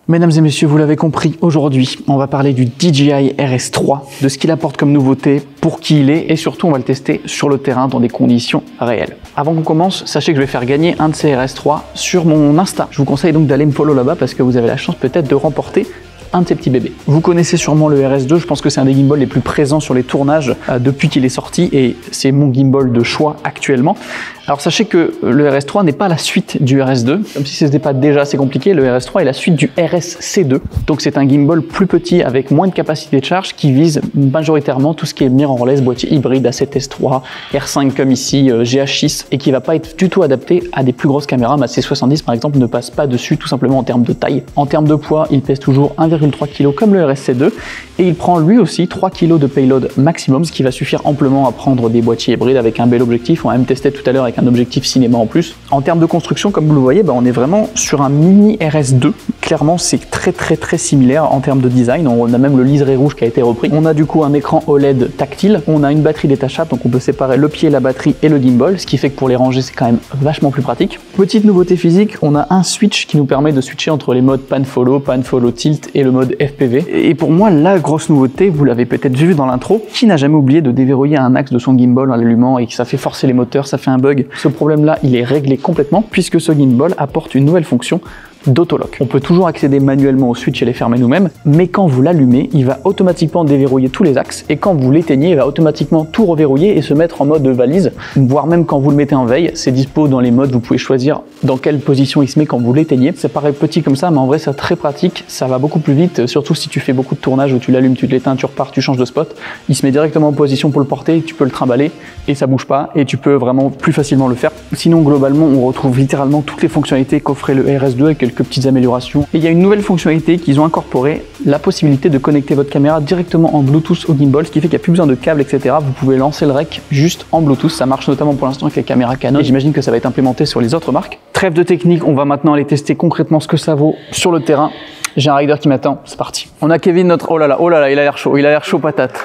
Mesdames et messieurs, vous l'avez compris, aujourd'hui, on va parler du DJI RS3, de ce qu'il apporte comme nouveauté, pour qui il est, et surtout, on va le tester sur le terrain dans des conditions réelles. Avant qu'on commence, sachez que je vais faire gagner un de ces RS3 sur mon Insta. Je vous conseille donc d'aller me follow là-bas parce que vous avez la chance peut-être de remporter un de ces petits bébés. Vous connaissez sûrement le RS2, je pense que c'est un des gimbals les plus présents sur les tournages depuis qu'il est sorti et c'est mon gimbal de choix actuellement. Alors sachez que le RS3 n'est pas la suite du RS2, comme si ce n'était pas déjà assez compliqué, le RS3 est la suite du RSC2. Donc c'est un gimbal plus petit avec moins de capacité de charge qui vise majoritairement tout ce qui est mirrorless, boîtier hybride A7S3, R5 comme ici, GH6 et qui va pas être du tout adapté à des plus grosses caméras. Ma C70 par exemple ne passe pas dessus tout simplement en termes de taille. En termes de poids, il pèse toujours 1,3 kg comme le RSC2 et il prend lui aussi 3 kg de payload maximum, ce qui va suffire amplement à prendre des boîtiers hybrides avec un bel objectif. On a même testé tout à l'heure avec un objectif cinéma en plus. En termes de construction, comme vous le voyez, on est vraiment sur un mini RS2. Clairement, c'est très similaire en termes de design. On a même le liseré rouge qui a été repris. On a du coup un écran OLED tactile. On a une batterie détachable, donc on peut séparer le pied, la batterie et le gimbal, ce qui fait que pour les ranger, c'est quand même vachement plus pratique. Petite nouveauté physique, on a un switch qui nous permet de switcher entre les modes pan follow tilt et le mode FPV. Et pour moi, la grosse nouveauté, vous l'avez peut-être vu dans l'intro, qui n'a jamais oublié de déverrouiller un axe de son gimbal en l'allumant et que ça fait forcer les moteurs, ça fait un bug. Ce problème-là, il est réglé complètement puisque ce gimbal apporte une nouvelle fonction d'autolock. On peut toujours accéder manuellement au switch et les fermer nous-mêmes, mais quand vous l'allumez, il va automatiquement déverrouiller tous les axes et quand vous l'éteignez, il va automatiquement tout reverrouiller et se mettre en mode valise, voire même quand vous le mettez en veille, c'est dispo dans les modes, vous pouvez choisir dans quelle position il se met quand vous l'éteignez. Ça paraît petit comme ça, mais en vrai c'est très pratique, ça va beaucoup plus vite, surtout si tu fais beaucoup de tournages où tu l'allumes, tu l'éteins, tu repars, tu changes de spot, il se met directement en position pour le porter, tu peux le trimballer et ça bouge pas et tu peux vraiment plus facilement le faire. Sinon globalement, on retrouve littéralement toutes les fonctionnalités qu'offrait le RS2 avec quelques petites améliorations. Et il y a une nouvelle fonctionnalité qu'ils ont incorporée, la possibilité de connecter votre caméra directement en Bluetooth au gimbal, ce qui fait qu'il n'y a plus besoin de câbles, etc. Vous pouvez lancer le rec juste en Bluetooth. Ça marche notamment pour l'instant avec les caméras Canon. J'imagine que ça va être implémenté sur les autres marques. Trêve de technique, on va maintenant aller tester concrètement ce que ça vaut sur le terrain. J'ai un rider qui m'attend, c'est parti. On a Kevin, notre... Oh là là, il a l'air chaud patate.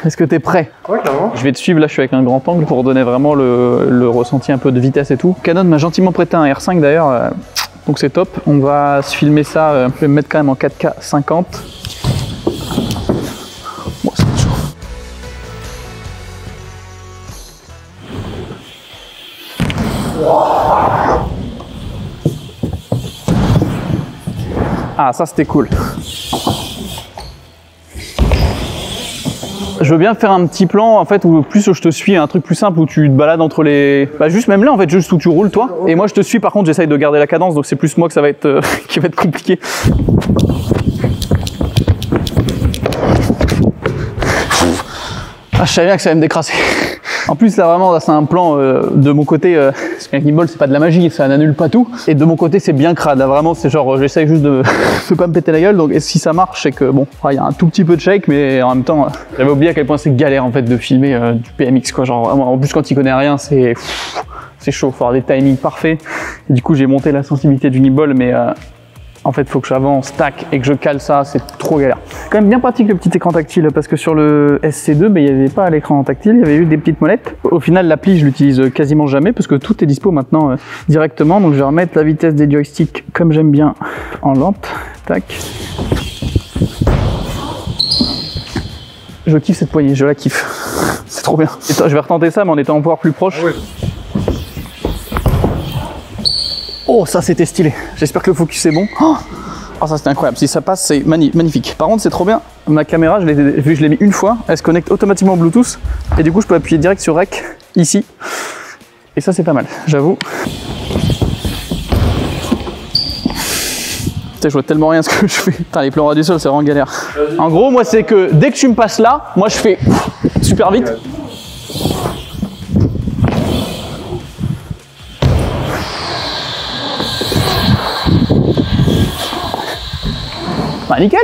Est-ce que t'es prêt? Ouais, clairement. Je vais te suivre, là je suis avec un grand angle pour donner vraiment le ressenti un peu de vitesse et tout. Canon m'a gentiment prêté un R5 d'ailleurs, donc c'est top. On va se filmer ça, je vais me mettre quand même en 4K 50. Bon, c'est chaud. Ah, ça c'était cool. Je veux bien faire un petit plan en fait où plus je te suis, un truc plus simple où tu te balades entre les... juste même là en fait, juste où tu roules toi. Et moi je te suis, par contre j'essaye de garder la cadence, donc c'est plus moi que ça va être qui va être compliqué. Ah, je savais bien que ça allait me décrasser. En plus là vraiment c'est un plan de mon côté, parce qu'un gimbal c'est pas de la magie, ça n'annule pas tout. Et de mon côté c'est bien crade, là, vraiment c'est genre j'essaye juste de ne pas me péter la gueule. Donc et si ça marche c'est que bon, il y a un tout petit peu de shake, mais en même temps j'avais oublié à quel point c'est galère en fait de filmer du PMX quoi. Genre en plus quand il connaît rien c'est chaud, faut avoir des timings parfaits. Et du coup j'ai monté la sensibilité du gimbal, mais en fait, il faut que j'avance, tac, et que je cale ça, c'est trop galère. Quand même bien pratique le petit écran tactile, parce que sur le SC2, il n'y avait pas l'écran tactile, il y avait eu des petites molettes. Au final, l'appli, je l'utilise quasiment jamais, parce que tout est dispo maintenant directement. Donc je vais remettre la vitesse des joysticks, comme j'aime bien, en lente, tac. Je kiffe cette poignée, je la kiffe. C'est trop bien. Et je vais retenter ça, mais en étant encore plus proche. Ah ouais. Oh, ça c'était stylé. J'espère que le focus est bon. Oh, ça c'était incroyable. Si ça passe, c'est magnifique. Par contre, c'est trop bien. Ma caméra, vu que je l'ai mis une fois, elle se connecte automatiquement au Bluetooth. Et du coup, je peux appuyer direct sur Rec, ici. Et ça, c'est pas mal, j'avoue. Putain, je vois tellement rien ce que je fais. Putain, les plans ras du sol, c'est vraiment galère. En gros, moi, c'est que dès que tu me passes là, moi, je fais super vite. Bah, nickel.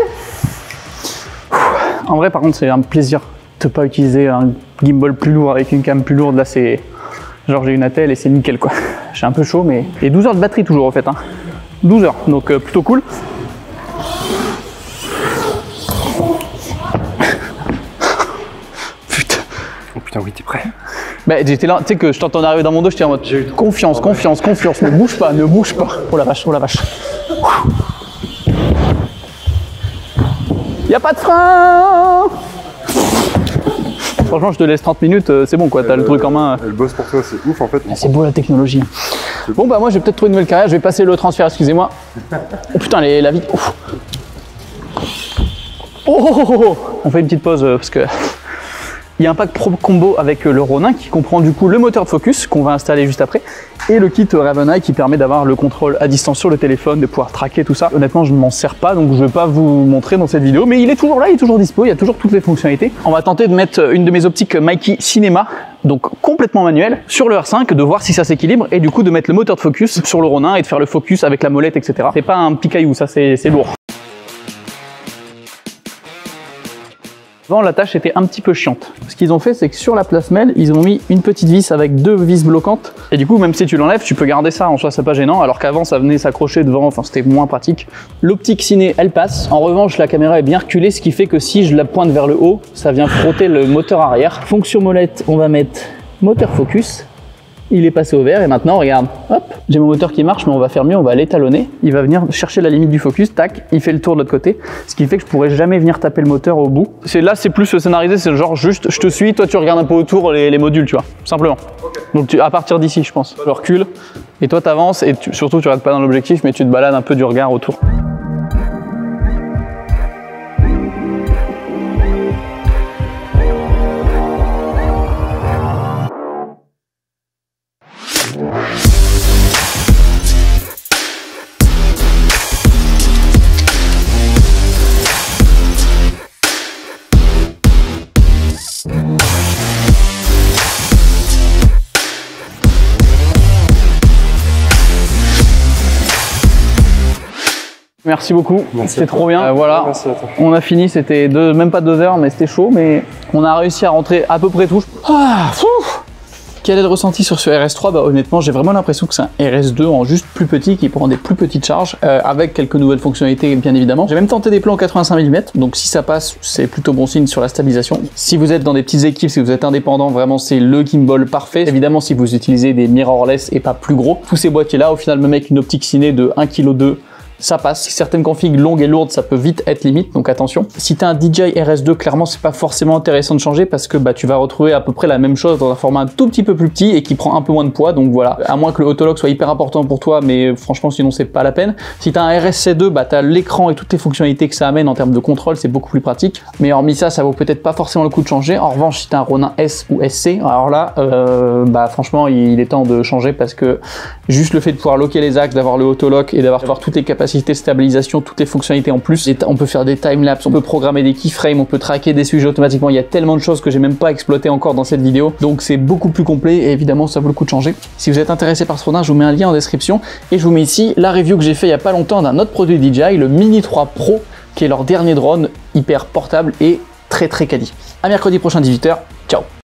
En vrai par contre c'est un plaisir de pas utiliser un gimbal plus lourd avec une cam plus lourde. Là c'est genre j'ai une attelle et c'est nickel quoi. J'ai un peu chaud mais... Et 12 heures de batterie toujours en fait hein. 12 heures donc plutôt cool. Putain. Oh putain oui t'es prêt. Bah j'étais là, tu sais que je t'entends arriver dans mon dos, j'étais en mode confiance, confiance, confiance, ne bouge pas, ne bouge pas. Oh la vache, oh la vache. Y a pas de frein. Franchement, je te laisse 30 minutes, c'est bon quoi, t'as le truc en main. Elle bosse pour toi, c'est ouf en fait. C'est beau la technologie. Bon bah moi je vais peut-être trouver une nouvelle carrière, je vais passer le transfert, excusez-moi. Oh putain, la vie. Ouf. Oh. On fait une petite pause parce que il y a un pack Pro Combo avec le Ronin qui comprend du coup le moteur de focus qu'on va installer juste après et le kit Raven Eye qui permet d'avoir le contrôle à distance sur le téléphone, de pouvoir traquer tout ça. Honnêtement, je ne m'en sers pas donc je ne vais pas vous montrer dans cette vidéo, mais il est toujours là, il est toujours dispo, il y a toujours toutes les fonctionnalités. On va tenter de mettre une de mes optiques Mikey Cinema, donc complètement manuelle, sur le R5, de voir si ça s'équilibre et du coup de mettre le moteur de focus sur le Ronin et de faire le focus avec la molette, etc. C'est pas un petit caillou, ça c'est lourd. Avant, la tâche était un petit peu chiante. Ce qu'ils ont fait, c'est que sur la place-mêle, ils ont mis une petite vis avec 2 vis bloquantes. Et du coup, même si tu l'enlèves, tu peux garder ça. En soi, c'est pas gênant. Alors qu'avant, ça venait s'accrocher devant. Enfin, c'était moins pratique. L'optique ciné, elle passe. En revanche, la caméra est bien reculée, ce qui fait que si je la pointe vers le haut, ça vient frotter le moteur arrière. Fonction molette, on va mettre moteur focus. Il est passé au vert et maintenant, regarde, hop, j'ai mon moteur qui marche, mais on va faire mieux, on va l'étalonner. Il va venir chercher la limite du focus, tac, il fait le tour de l'autre côté, ce qui fait que je pourrais jamais venir taper le moteur au bout. Là, c'est plus scénarisé, c'est genre juste, je te suis, toi tu regardes un peu autour les modules, tu vois, simplement. Okay. Donc à partir d'ici, je pense, je recule et toi t'avances et surtout tu regardes pas dans l'objectif, mais tu te balades un peu du regard autour. Merci beaucoup, c'était trop bien. Voilà, on a fini, c'était même pas 2 heures, mais c'était chaud, mais on a réussi à rentrer à peu près tout. Ah, quel est le ressenti sur ce RS3? Bah honnêtement, j'ai vraiment l'impression que c'est un RS2 en juste plus petit, qui prend des plus petites charges, avec quelques nouvelles fonctionnalités bien évidemment. J'ai même tenté des plans en 85 mm, donc si ça passe, c'est plutôt bon signe sur la stabilisation. Si vous êtes dans des petites équipes, si vous êtes indépendant, vraiment c'est le gimbal parfait. Évidemment, si vous utilisez des mirrorless et pas plus gros, tous ces boîtiers là, au final, même avec une optique ciné de 1,2 kg, ça passe. Certaines configs longues et lourdes, ça peut vite être limite, donc attention. Si tu as un DJI RS2, clairement, c'est pas forcément intéressant de changer parce que bah, tu vas retrouver à peu près la même chose dans un format un tout petit peu plus petit et qui prend un peu moins de poids, donc voilà. À moins que le autolock soit hyper important pour toi, mais franchement, sinon, c'est pas la peine. Si tu as un RS-C2, bah, tu as l'écran et toutes les fonctionnalités que ça amène en termes de contrôle, c'est beaucoup plus pratique. Mais hormis ça, ça vaut peut-être pas forcément le coup de changer. En revanche, si tu as un Ronin S ou SC, alors là, bah, franchement, il est temps de changer parce que juste le fait de pouvoir locker les axes, d'avoir le autolock et d'avoir toutes les capacités de stabilisation, toutes les fonctionnalités en plus. On peut faire des timelapses, on peut programmer des keyframes, on peut traquer des sujets automatiquement. Il y a tellement de choses que j'ai même pas exploité encore dans cette vidéo. Donc c'est beaucoup plus complet et évidemment ça vaut le coup de changer. Si vous êtes intéressé par ce Ronin, je vous mets un lien en description et je vous mets ici la review que j'ai fait il y a pas longtemps d'un autre produit DJI, le Mini 3 Pro, qui est leur dernier drone hyper portable et très quali. À mercredi prochain 18 h. Ciao.